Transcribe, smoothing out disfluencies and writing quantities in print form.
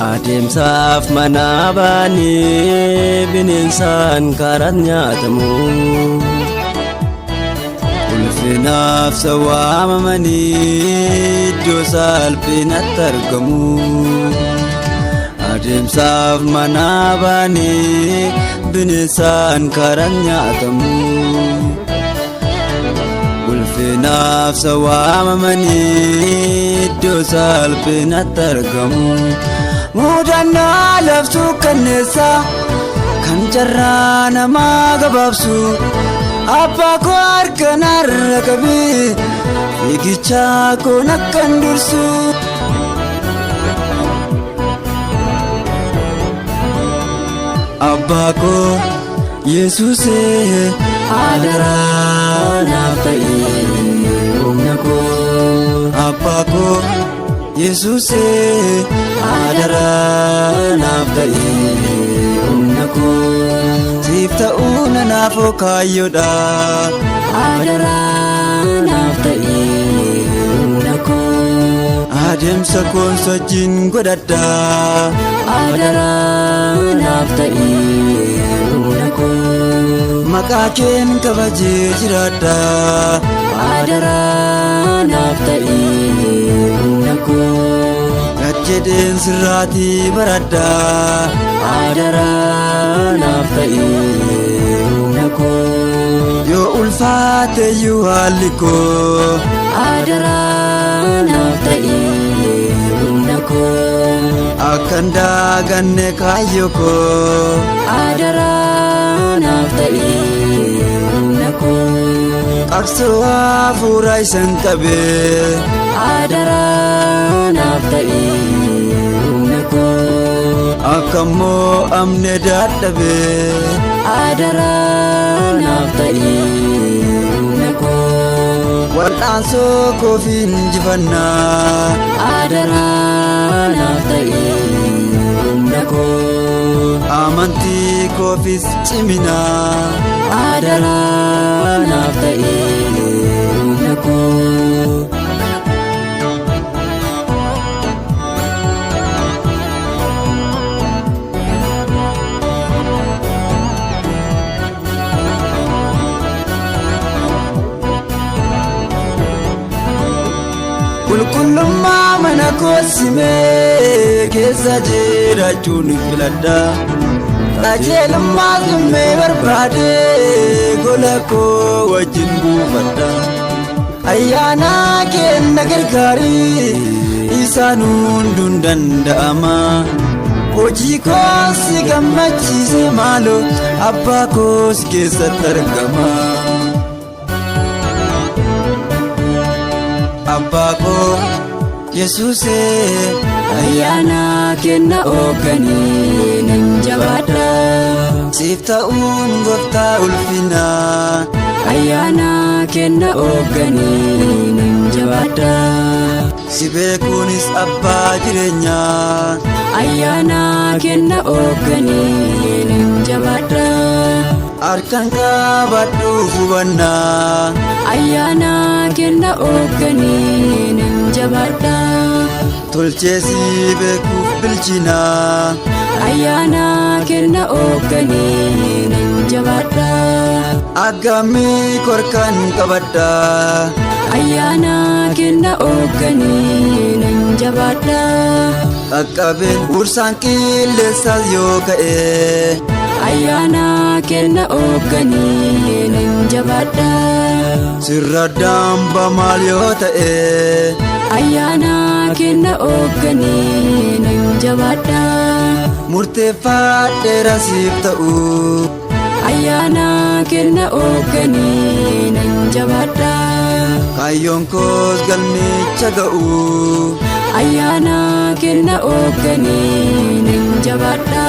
Adeemsaaf mana baanee bineensaan karaan nyaatamu. Ulfinaaf sawaamamanii iddoo salphinatti argamu. Adeemsaaf mana baanee bineensaan karaan nyaatamu. Ulfinaaf sawaamamanii iddoo salphinatti argamu. Mudannaa labsuu kanneessa kan carraa namaa gabaabsu. Abbaa koo harkanarra qabee fiigichaa koon akkan dursu. Abbaa koo Yesuusee adaraa naaf ta'ee humna koo. Abbaa koo Yesuusee adaraa naaf ta'ee humna koo. Siif ta'uu nanaafoo kaayyoodha. Adaraa naaf ta'ee humna koo. Adeemsa koon wajjin godhadha. Adaraa naaf ta'ee humna koo. Maqaa keen kabajee jiraadha. Adaraa naaf ta'ee humna koo. Gad jedheen sirraatii baradha. Adaraa naaf ta'ee humna koo. Yoo ulfaateyyuu haalli koo. Adaraa naaf ta'ee humna koo. Akkan daaganne kaayyoo koo. Adaraa naaf ta'ee humna koo. Qabsoo hafuura isan qabee. Adaraa naaf ta'ee humna koo. Akkammoo amne dadhabee. Adaraa naaf ta'ee humna koo. Wal'aansoo koofiin injifannaa. Adaraa naaf ta'ee humna koo. Amantii koofis ciminaa. Adaraa naaf ta'ee humna koo. Qulqullummaa mana koosimee keessa jiraachuun filadha. Qajeelummaa summee barbaadee gola koo wajjin buufadha. Ayyaana kenna gargaarii isaan hunduun danda'ama. Hojii koos gammachiise maaloo abbaa koos keessatti argama. Abbaa koo Yesuusee ayyaana kenna ooganii nan jabaadha. Siif ta'uun gooftaa ulfinaa. Ayyaana kenna ooganii nan jabaadha. Si beekuunis abbaa jireenyaa. Ayyaana kenna ooganii nan jabaadha. Harkaan qabadhuuf hubannaa. Ayyaana kenna ooganii nan jabaadha. Tolchee si beekuuf bilchinaa. Ayyaana kenna ooganii nan jabaadha. Aggaamii korkaan qabadha. Ayyaana kenna ooganii nan jabaadha. Qaqqabeen ursaan qilleensaas yoo ka'e. Ayyaana kenna ooganii nan jabaadha. Sirra damba maal yoo ta'e. Ayyaana kenna ooganii nan jabaadha. Murteeffadheera siif ta'u. Ayyaana kenna ooganii nan jabaadha. Kaayyoon koos galmicha ga'u. Ayyaana kenna ooganii nan jabaadha.